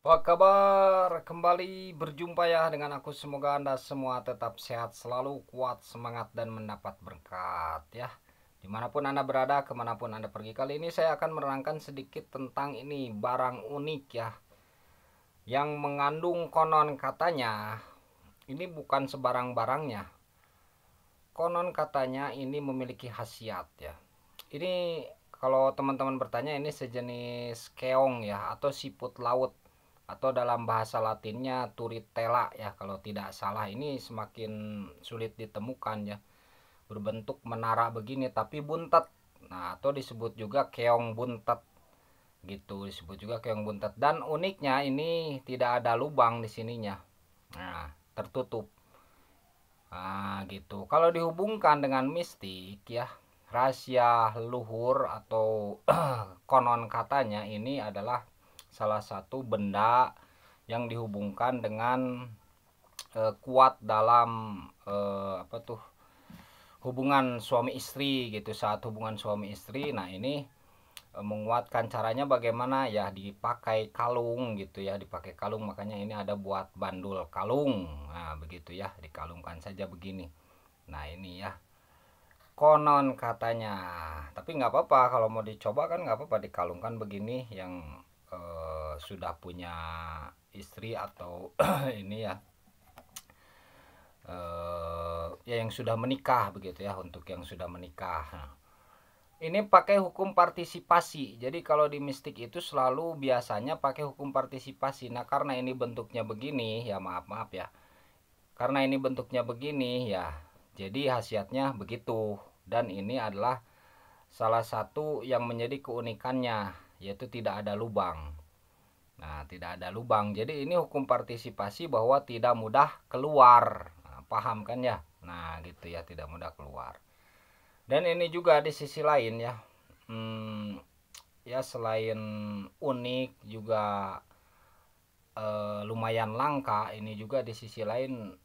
Apa kabar? Kembali berjumpa ya dengan aku. Semoga Anda semua tetap sehat selalu, kuat, semangat, dan mendapat berkat ya. Dimanapun Anda berada, kemanapun Anda pergi. Kali ini saya akan menerangkan sedikit tentang ini, barang unik ya, yang mengandung konon katanya, ini bukan sebarang barangnya. Konon katanya ini memiliki khasiat ya. Ini kalau teman-teman bertanya, ini sejenis keong ya, atau siput laut, atau dalam bahasa latinnya turitella ya kalau tidak salah. Ini semakin sulit ditemukan ya, berbentuk menara begini tapi buntet. Nah, atau disebut juga keong buntet gitu, disebut juga keong buntet. Dan uniknya ini tidak ada lubang di sininya, nah tertutup. Nah gitu, kalau dihubungkan dengan mistik ya, rahasia luhur atau konon katanya ini adalah salah satu benda yang dihubungkan dengan kuat dalam apa tuh, hubungan suami istri gitu, saat hubungan suami istri. Nah ini menguatkan caranya bagaimana ya, dipakai kalung gitu ya, dipakai kalung. Makanya ini ada buat bandul kalung. Nah begitu ya, dikalungkan saja begini. Nah ini ya, konon katanya. Tapi nggak apa-apa kalau mau dicoba, kan nggak apa-apa dikalungkan begini. Yang sudah punya istri atau ini ya, ya yang sudah menikah begitu ya, untuk yang sudah menikah. Nah, ini pakai hukum partisipasi. Jadi kalau di mistik itu selalu biasanya pakai hukum partisipasi. Nah karena ini bentuknya begini ya, maaf ya, karena ini bentuknya begini ya, jadi khasiatnya begitu. Dan ini adalah salah satu yang menjadi keunikannya, yaitu tidak ada lubang. Nah tidak ada lubang, jadi ini hukum partisipasi bahwa tidak mudah keluar. Nah, paham kan ya? Nah gitu ya, tidak mudah keluar. Dan ini juga di sisi lain ya, ya selain unik juga lumayan langka, ini juga di sisi lain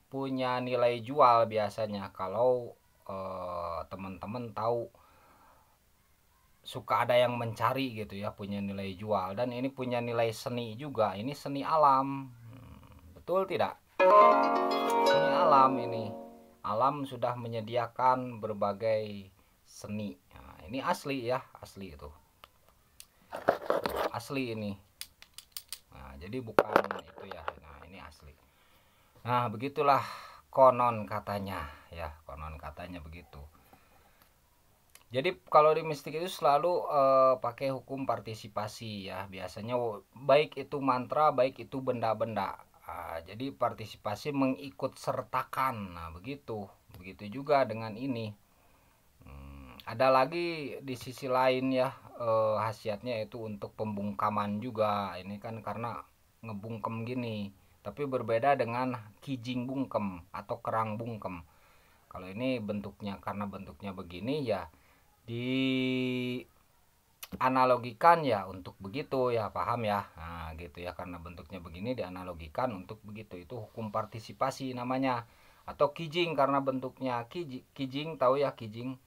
punya nilai jual biasanya. Kalau teman-teman tahu, suka ada yang mencari gitu ya, punya nilai jual. Dan ini punya nilai seni juga, ini seni alam. Betul tidak? Seni alam ini, alam sudah menyediakan berbagai seni. Nah, ini asli ya, asli itu, asli ini. Nah jadi bukan itu ya, nah ini asli. Nah begitulah konon katanya ya, konon katanya begitu. Jadi kalau di mistik itu selalu pakai hukum partisipasi ya, biasanya baik itu mantra, baik itu benda-benda. Jadi partisipasi mengikut sertakan. Nah begitu, begitu juga dengan ini. Ada lagi di sisi lain ya, khasiatnya itu untuk pembungkaman juga. Ini kan karena ngebungkem gini, tapi berbeda dengan kijing bungkem atau kerang bungkem. Kalau ini bentuknya, karena bentuknya begini ya, di analogikan ya untuk begitu ya, paham ya. Nah gitu ya, karena bentuknya begini dianalogikan untuk begitu. Itu hukum partisipasi namanya. Atau kijing karena bentuknya kijing, tahu ya kijing?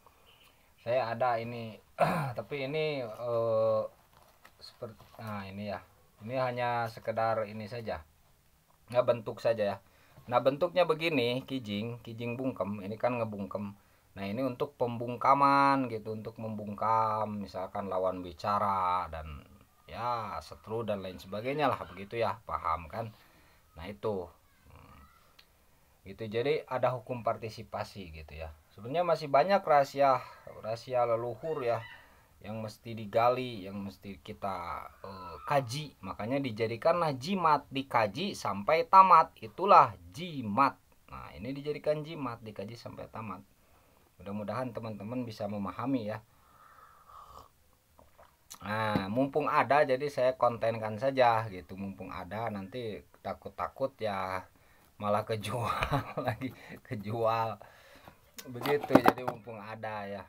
Saya ada ini tapi ini seperti, nah ini ya, ini hanya sekedar ini saja, nggak bentuk saja ya. Nah bentuknya begini, kijing, kijing bungkem, ini kan ngebungkem. Nah ini untuk pembungkaman gitu, untuk membungkam misalkan lawan bicara dan ya setru dan lain sebagainya lah begitu ya, paham kan? Nah itu gitu. Jadi ada hukum partisipasi gitu ya. Sebenarnya masih banyak rahasia, rahasia leluhur ya, yang mesti digali, yang mesti kita kaji. Makanya dijadikanlah jimat, dikaji sampai tamat, itulah jimat. Nah ini dijadikan jimat, dikaji sampai tamat. Mudah-mudahan teman-teman bisa memahami ya. Nah mumpung ada, jadi saya kontenkan saja gitu. Mumpung ada, nanti takut-takut ya malah kejual lagi, kejual begitu. Jadi mumpung ada ya.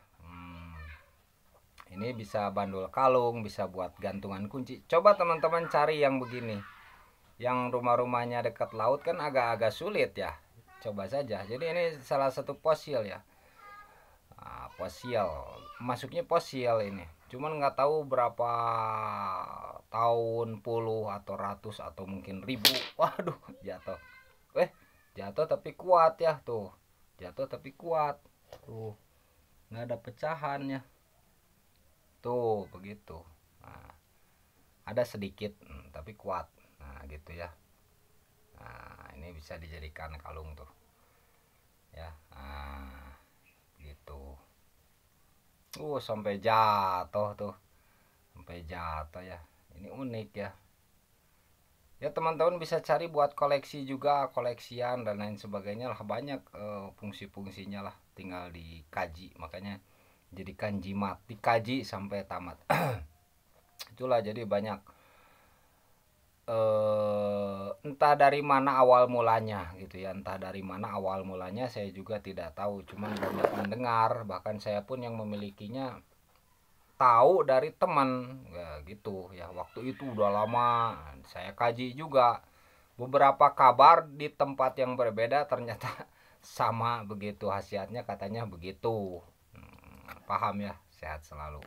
Ini bisa bandul kalung, bisa buat gantungan kunci. Coba teman-teman cari yang begini, yang rumah-rumahnya dekat laut kan agak-agak sulit ya. Coba saja. Jadi ini salah satu fosil ya. Nah, fosil, masuknya fosil ini. Cuman nggak tahu berapa tahun, puluh atau ratus atau mungkin ribu. Waduh, jatuh. Jatuh tapi kuat ya tuh. Jatuh tapi kuat. Tuh, nggak ada pecahannya. Tuh, begitu. Nah, ada sedikit tapi kuat. Nah, gitu ya. Nah, ini bisa dijadikan kalung tuh. Ya. Nah, gitu. Sampai jatuh tuh. Sampai jatuh ya. Ini unik ya. Ya teman-teman bisa cari buat koleksi juga, koleksian dan lain sebagainya lah, banyak fungsi-fungsinya lah, tinggal dikaji, makanya jadikan jimat, dikaji sampai tamat. Itulah, jadi banyak entah dari mana awal mulanya gitu ya, entah dari mana awal mulanya saya juga tidak tahu, cuman banyak mendengar, bahkan saya pun yang memilikinya tahu dari teman ya gitu ya. Waktu itu udah lama saya kaji juga beberapa kabar di tempat yang berbeda, ternyata sama begitu khasiatnya, katanya begitu. Paham ya, sehat selalu.